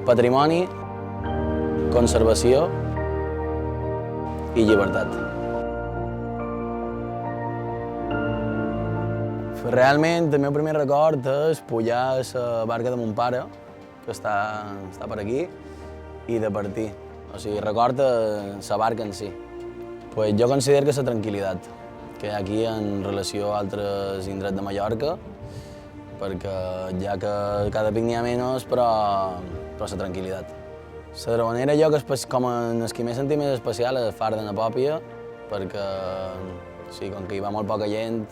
patrimoni, conservació i llibertat. Realment, el meu primer record és pujar a la barca de mon pare, que està per aquí, i de partir. O sigui, record la barca en si. Pues jo considero que la tranquil·litat que hi ha aquí en relació a altres indrets de Mallorca, perquè ja que cada pic n'hi ha menys, però la tranquil·litat. La Dragonera jo, com el que m'he sentit més especial, és el far de na Pòpia, perquè com que hi va molt poca gent,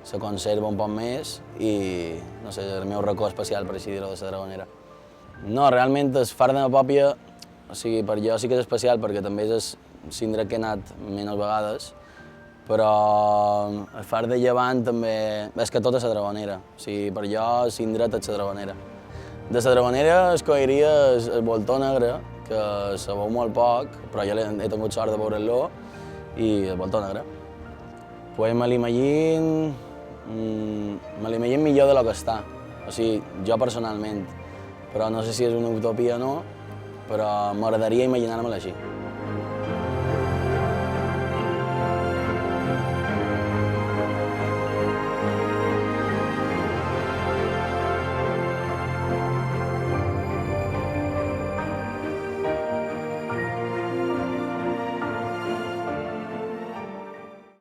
se conserva un poc més i, no sé, el meu racó especial, per així dir-ho, de la Dragonera. No, realment el far de na Pòpia, o sigui, per jo sí que és especial perquè també és l'indret que he anat menys vegades, però el far de Llevant també és que tot és la Dragonera. O sigui, per jo l'indret és la Dragonera. De la Dragonera escolliria el Voltor Negre, que se veu molt poc, però jo he tingut sort de veure-lo, i el Voltor Negre. Pues me l'imagino millor de lo que està, o sigui, jo personalment, però no sé si és una utopia o no, però m'agradaria imaginar-me-la així.